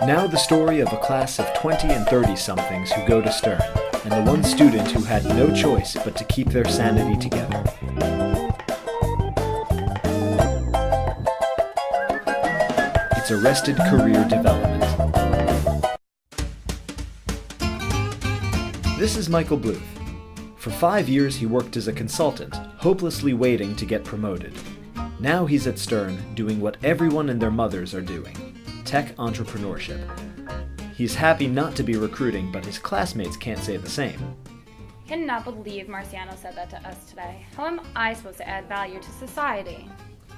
Now the story of a class of 20 and 30-somethings who go to Stern, and the one student who had no choice but to keep their sanity together. It's Arrested Career Development. This is Michael Bluth. For 5 years he worked as a consultant, hopelessly waiting to get promoted. Now he's at Stern, doing what everyone and their mothers are doing: tech entrepreneurship. He's happy not to be recruiting, but his classmates can't say the same. Cannot believe Marciano said that to us today. How am I supposed to add value to society?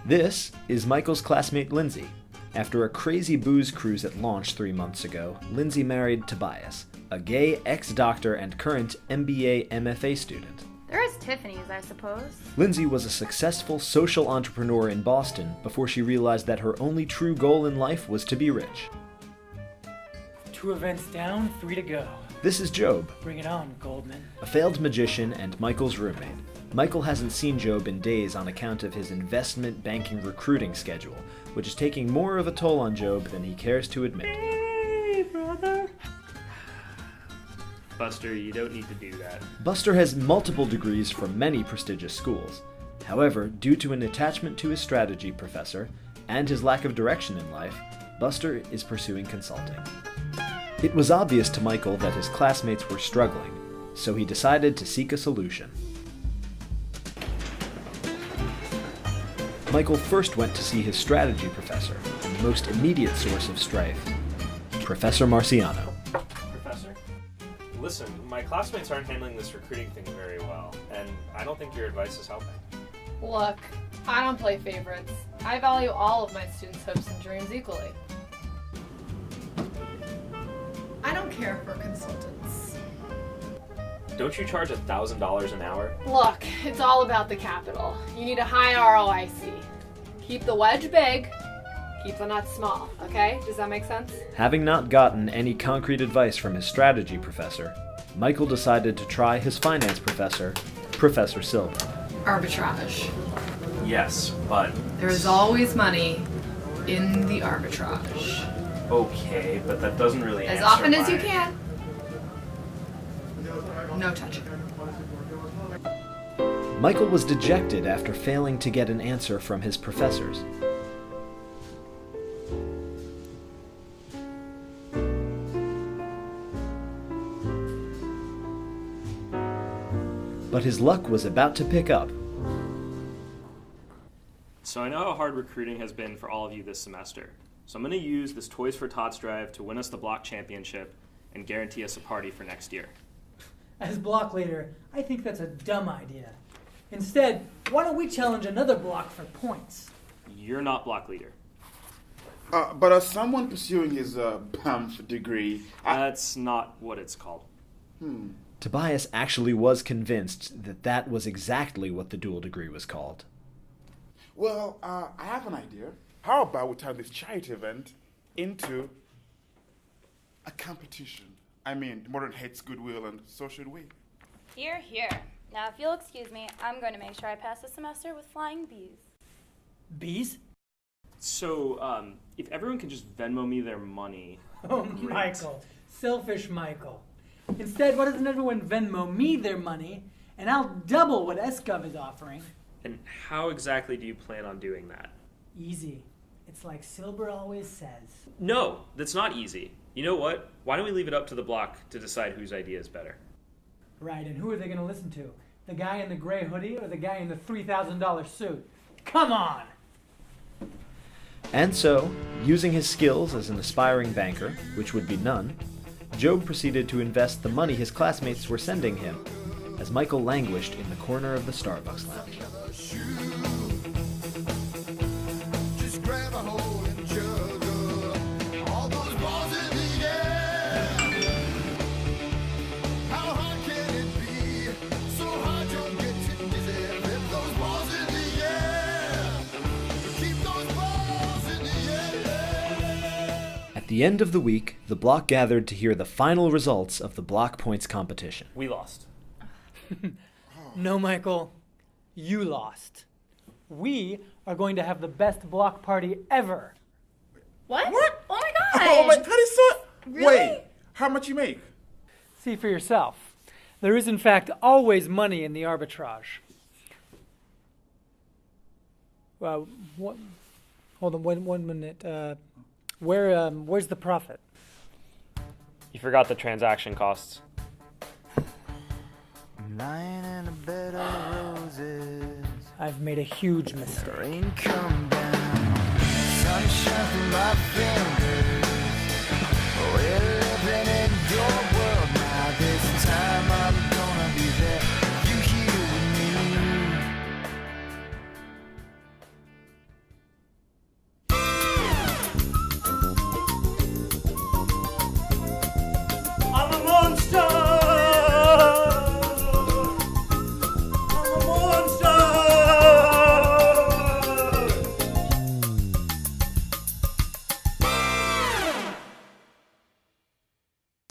This is Michael's classmate Lindsay. After a crazy booze cruise at launch 3 months ago, Lindsay married Tobias, a gay ex-doctor and current MBA MFA student. There is Tiffany's, I suppose. Lindsay was a successful social entrepreneur in Boston before she realized that her only true goal in life was to be rich. 2 events down, 3 to go. This is Job, Bring it on, Goldman. a failed magician and Michael's roommate. Michael hasn't seen Job in days on account of his investment banking recruiting schedule, which is taking more of a toll on Job than he cares to admit. Hey, brother. Buster, you don't need to do that. Buster has multiple degrees from many prestigious schools. However, due to an attachment to his strategy professor and his lack of direction in life, Buster is pursuing consulting. It was obvious to Michael that his classmates were struggling, so he decided to seek a solution. Michael first went to see his strategy professor and the most immediate source of strife, Professor Marciano. Professor? Listen, my classmates aren't handling this recruiting thing very well, and I don't think your advice is helping. Look, I don't play favorites. I value all of my students' hopes and dreams equally. I don't care for consultants. Don't you charge $1,000 an hour? Look, it's all about the capital. You need a high ROIC. Keep the wedge big, keep the nut small, okay? Does that make sense? Having not gotten any concrete advice from his strategy professor, Michael decided to try his finance professor, Professor Silver. Arbitrage. Yes, but... There is always money in the arbitrage. Okay, but that doesn't really As answer often as my- you can. No touching. Michael was dejected after failing to get an answer from his professors. But his luck was about to pick up. So I know how hard recruiting has been for all of you this semester. So I'm going to use this Toys for Tots drive to win us the block championship and guarantee us a party for next year. As block leader, I think that's a dumb idea. Instead, why don't we challenge another block for points? You're not block leader. But as someone pursuing his BAMF degree, That's not what it's called. Tobias actually was convinced that that was exactly what the dual degree was called. well, I have an idea. How about we turn this charity event into a competition? I mean, modern hates goodwill, and so should we. Here, here. Now, if you'll excuse me, I'm going to make sure I pass the semester with flying B's. Bees? So, if everyone can just Venmo me their money... Oh, Great. Michael. Selfish Michael. Instead, why doesn't everyone Venmo me their money, and I'll double what SGov is offering? And how exactly do you plan on doing that? Easy. It's like Silber always says. No, that's not easy. You know what? Why don't we leave it up to the block to decide whose idea is better? Right, and who are they going to listen to? The guy in the gray hoodie or the guy in the $3,000 suit? Come on! And so, using his skills as an aspiring banker, which would be none, Job proceeded to invest the money his classmates were sending him, as Michael languished in the corner of the Starbucks lounge. Just grab a hold and juggle all those balls in the air. How hard can it be? So hard you'll get too dizzy. Lift those balls in the air. Keep those balls in the air. At the end of the week, the block gathered to hear the final results of the block points competition. We lost. No, Michael. You lost. We are going to have the best block party ever. What? Oh my god! Oh, but that is Wait, how much you make? See for yourself. There is, in fact, always money in the arbitrage. What, hold on one minute. Where's the profit? You forgot the transaction costs. Lying in a bed of roses. I've made a huge mistake. Rain come down. Sunshine through my fingers.